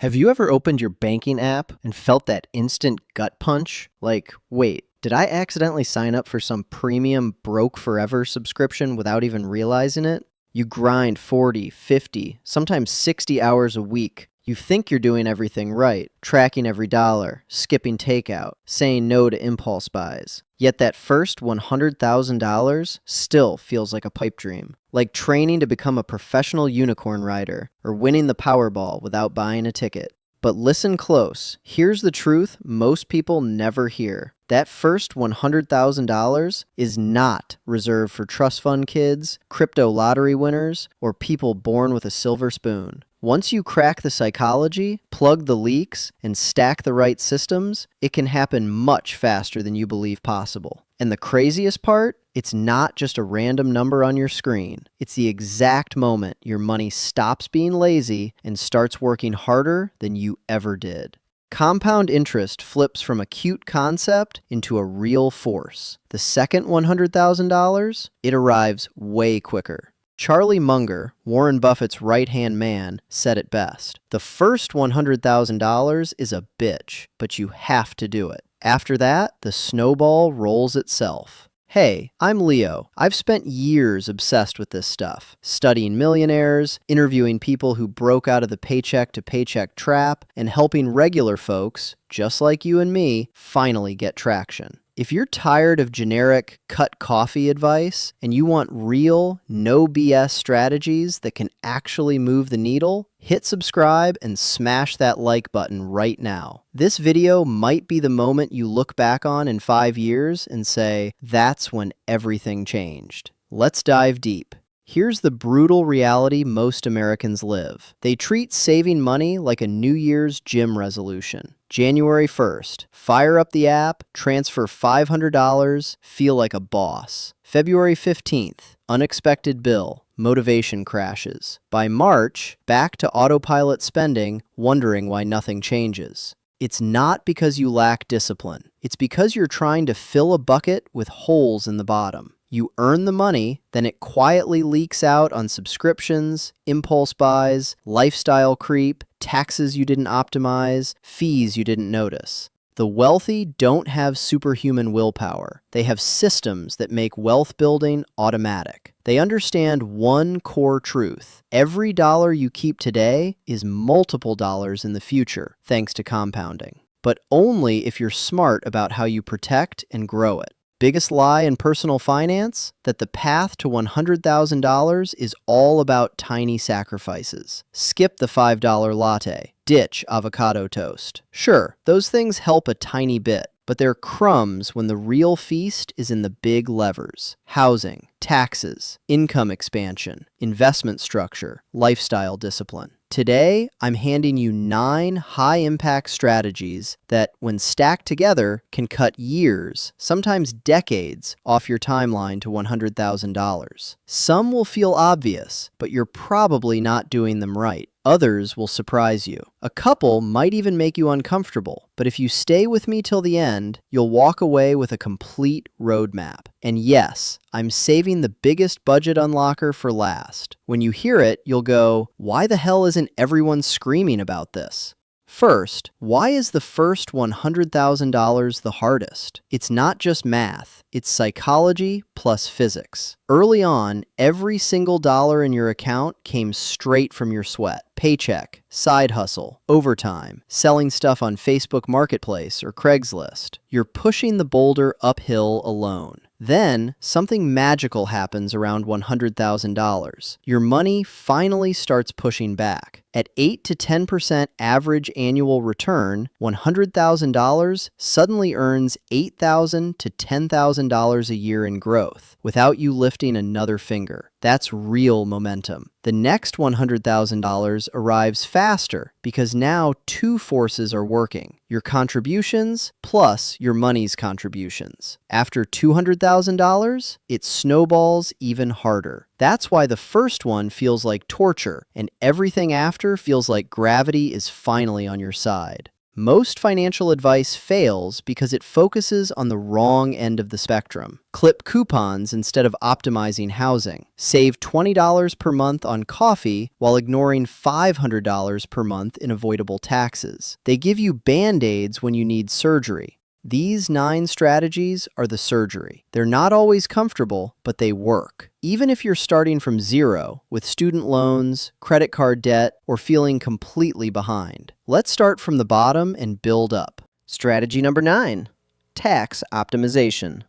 Have you ever opened your banking app and felt that instant gut punch? Like, wait, did I accidentally sign up for some premium broke forever subscription without even realizing it? You grind 40, 50, sometimes 60 hours a week. You think you're doing everything right, tracking every dollar, skipping takeout, saying no to impulse buys. Yet that first $100,000 still feels like a pipe dream. Like training to become a professional unicorn rider or winning the Powerball without buying a ticket. But listen close. Here's the truth most people never hear. That first $100,000 is not reserved for trust fund kids, crypto lottery winners, or people born with a silver spoon. Once you crack the psychology, plug the leaks, and stack the right systems, it can happen much faster than you believe possible. And the craziest part? It's not just a random number on your screen. It's the exact moment your money stops being lazy and starts working harder than you ever did. Compound interest flips from a cute concept into a real force. The second $100,000, it arrives way quicker. Charlie Munger, Warren Buffett's right-hand man, said it best. The first $100,000 is a bitch, but you have to do it. After that, the snowball rolls itself. Hey, I'm Leo. I've spent years obsessed with this stuff, studying millionaires, interviewing people who broke out of the paycheck-to-paycheck trap, and helping regular folks, just like you and me, finally get traction. If you're tired of generic cut coffee advice and you want real, no BS strategies that can actually move the needle, hit subscribe and smash that like button right now. This video might be the moment you look back on in 5 years and say, that's when everything changed. Let's dive deep. Here's the brutal reality most Americans live. They treat saving money like a New Year's gym resolution. January 1st, fire up the app, transfer $500, feel like a boss. February 15th, unexpected bill, motivation crashes. By March, back to autopilot spending, wondering why nothing changes. It's not because you lack discipline. It's because you're trying to fill a bucket with holes in the bottom. You earn the money, then it quietly leaks out on subscriptions, impulse buys, lifestyle creep, taxes you didn't optimize, fees you didn't notice. The wealthy don't have superhuman willpower. They have systems that make wealth building automatic. They understand one core truth. Every dollar you keep today is multiple dollars in the future, thanks to compounding. But only if you're smart about how you protect and grow it. Biggest lie in personal finance? That the path to $100,000 is all about tiny sacrifices. Skip the $5 latte. Ditch avocado toast. Sure, those things help a tiny bit, but they're crumbs when the real feast is in the big levers. Housing, taxes, income expansion, investment structure, lifestyle discipline. Today, I'm handing you 9 high-impact strategies that, when stacked together, can cut years, sometimes decades, off your timeline to $100,000. Some will feel obvious, but you're probably not doing them right. Others will surprise you. A couple might even make you uncomfortable, but if you stay with me till the end, you'll walk away with a complete roadmap. And yes, I'm saving the biggest budget unlocker for last. When you hear it, you'll go, why the hell isn't everyone screaming about this? First, why is the first $100,000 the hardest? It's not just math, it's psychology plus physics. Early on, every single dollar in your account came straight from your sweat. Paycheck, side hustle, overtime, selling stuff on Facebook Marketplace or Craigslist. You're pushing the boulder uphill alone. Then, something magical happens around $100,000. Your money finally starts pushing back. At 8 to 10% average annual return, $100,000 suddenly earns $8,000 to $10,000 a year in growth, without you lifting another finger. That's real momentum. The next $100,000 arrives faster because now 2 forces are working. Your contributions plus your money's contributions. After $200,000, it snowballs even harder. That's why the first one feels like torture and everything after feels like gravity is finally on your side. Most financial advice fails because it focuses on the wrong end of the spectrum. Clip coupons instead of optimizing housing. Save $20 per month on coffee while ignoring $500 per month in avoidable taxes. They give you Band-Aids when you need surgery. These 9 strategies are the surgery. They're not always comfortable, but they work. Even if you're starting from zero with student loans, credit card debt, or feeling completely behind. Let's start from the bottom and build up. Strategy number 9, tax optimization.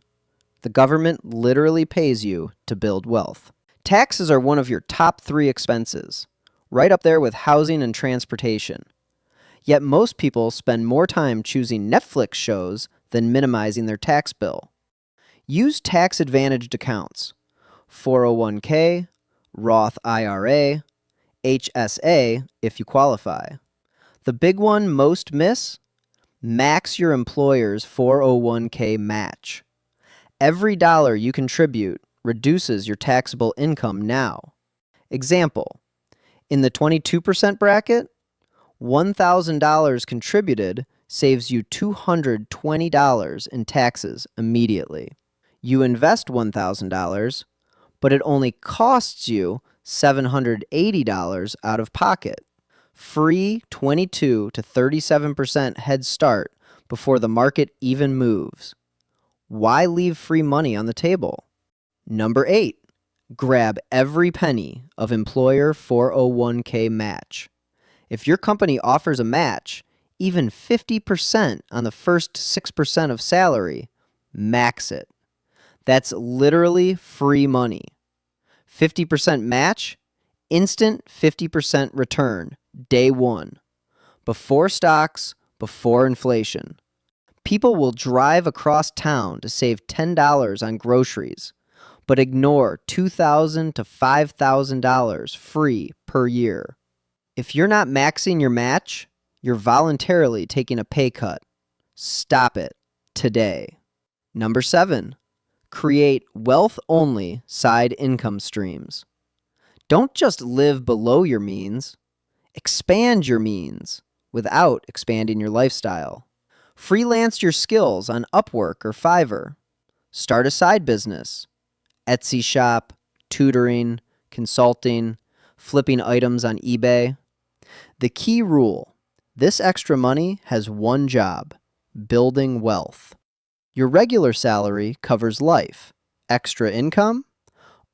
The government literally pays you to build wealth. Taxes are one of your top 3 expenses, right up there with housing and transportation. Yet most people spend more time choosing Netflix shows than minimizing their tax bill. Use tax-advantaged accounts, 401k, Roth IRA, HSA if you qualify. The big one most miss? Max your employer's 401k match. Every dollar you contribute reduces your taxable income now. Example, in the 22% bracket, $1,000 contributed saves you $220 in taxes immediately. You invest $1,000, but it only costs you $780 out of pocket. Free 22 to 37% head start before the market even moves. Why leave free money on the table? Number 8, grab every penny of employer 401k match. If your company offers a match, even 50% on the first 6% of salary, max it. That's literally free money. 50% match, instant 50% return, day one. Before stocks, before inflation. People will drive across town to save $10 on groceries, but ignore $2,000 to $5,000 free per year. If you're not maxing your match, you're voluntarily taking a pay cut. Stop it today. Number 7, create wealth-only side income streams. Don't just live below your means. Expand your means without expanding your lifestyle. Freelance your skills on Upwork or Fiverr. Start a side business. Etsy shop, tutoring, consulting, flipping items on eBay. The key rule, this extra money has one job, building wealth. Your regular salary covers life. Extra income?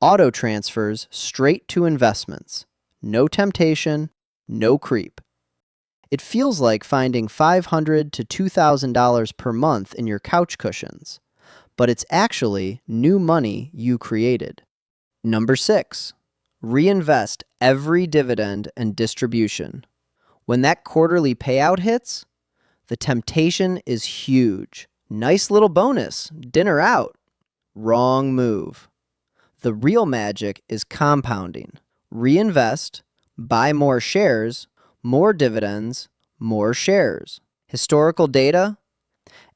Auto transfers straight to investments. No temptation, no creep. It feels like finding $500 to $2,000 per month in your couch cushions, but it's actually new money you created. Number 6, reinvest every dividend and distribution. When that quarterly payout hits, the temptation is huge. Nice little bonus, dinner out. Wrong move. The real magic is compounding. Reinvest, buy more shares, more dividends, more shares. Historical data,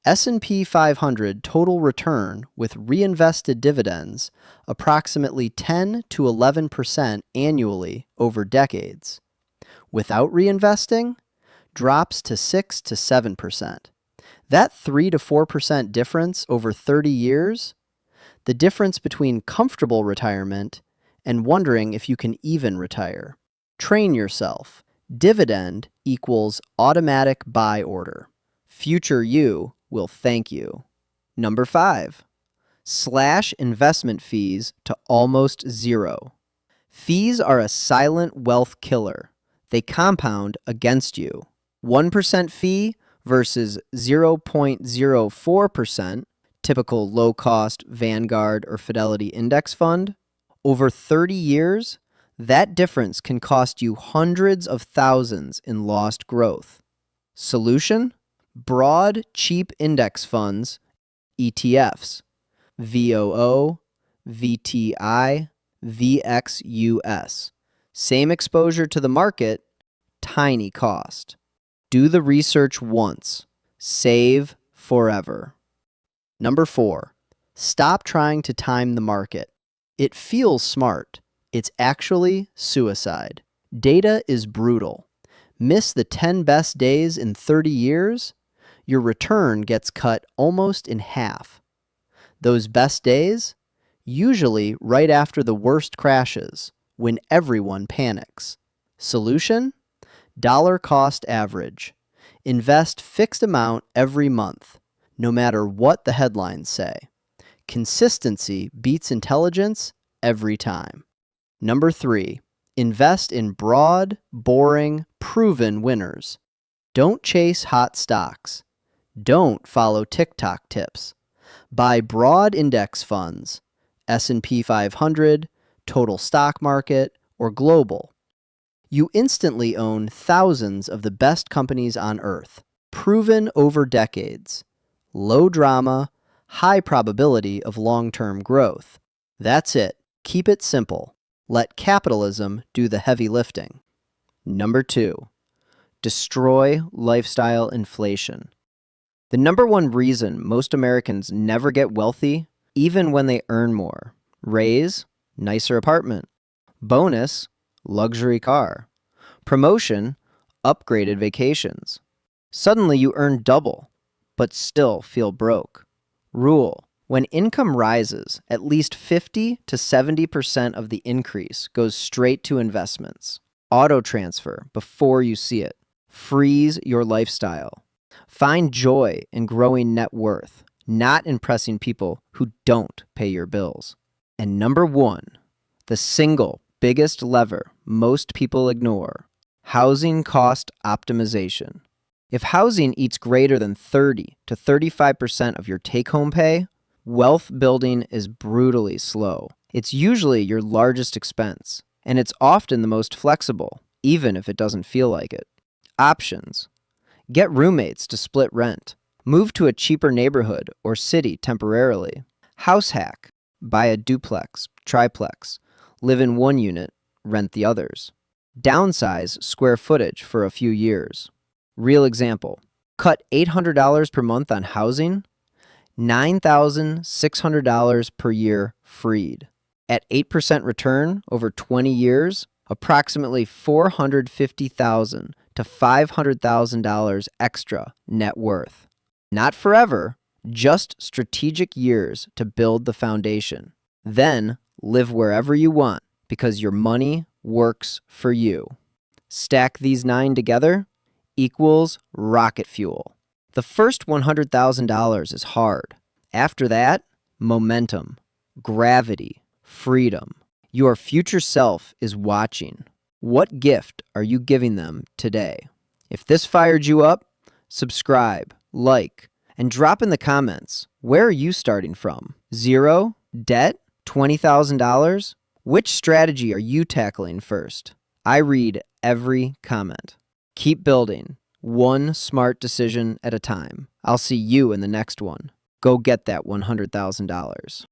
S&P 500 total return with reinvested dividends approximately 10 to 11% annually over decades. Without reinvesting, drops to 6 to 7%. That 3 to 4% difference over 30 years, the difference between comfortable retirement and wondering if you can even retire. Train yourself. Dividend equals automatic buy order. Future you will thank you. Number 5, slash investment fees to almost zero. Fees are a silent wealth killer. They compound against you. 1% fee versus 0.04%, typical low-cost Vanguard or Fidelity index fund. Over 30 years, that difference can cost you hundreds of thousands in lost growth. Solution? Broad, cheap index funds, ETFs, VOO, VTI, VXUS. Same exposure to the market, tiny cost. Do the research once. Save forever. Number 4, stop trying to time the market. It feels smart. It's actually suicide. Data is brutal. Miss the 10 best days in 30 years, your return gets cut almost in half. Those best days? Usually right after the worst crashes, when everyone panics. Solution? Dollar cost average. Invest fixed amount every month, no matter what the headlines say. Consistency beats intelligence every time. Number 3, invest in broad, boring, proven winners. Don't chase hot stocks. Don't follow TikTok tips. Buy broad index funds, S&P 500, total stock market, or global. You instantly own thousands of the best companies on earth, proven over decades. Low drama, high probability of long-term growth. That's it. Keep it simple. Let capitalism do the heavy lifting. Number 2, destroy lifestyle inflation. The number one reason most Americans never get wealthy, even when they earn more: raise, nicer apartment; bonus, luxury car; promotion, upgraded vacations. Suddenly you earn double, but still feel broke. Rule: when income rises, at least 50 to 70% of the increase goes straight to investments. Auto transfer before you see it. Freeze your lifestyle. Find joy in growing net worth, not impressing people who don't pay your bills. And number 1, the single biggest lever most people ignore: housing cost optimization. If housing eats greater than 30 to 35% of your take-home pay, wealth building is brutally slow. It's usually your largest expense, and it's often the most flexible, even if it doesn't feel like it. Options: get roommates to split rent. Move to a cheaper neighborhood or city temporarily. House hack: buy a duplex, triplex. Live in one unit, rent the others. Downsize square footage for a few years. Real example: cut $800 per month on housing, $9,600 per year freed. At 8% return over 20 years, approximately $450,000 to $500,000 extra net worth. Not forever, just strategic years to build the foundation. Then live wherever you want, because your money works for you. Stack these 9 together equals rocket fuel. The first $100,000 is hard. After that, momentum, gravity, freedom. Your future self is watching. What gift are you giving them today? If this fired you up, subscribe, like, and drop in the comments. Where are you starting from? 0? Debt? $20,000? Which strategy are you tackling first? I read every comment. Keep building, one smart decision at a time. I'll see you in the next one. Go get that $100,000.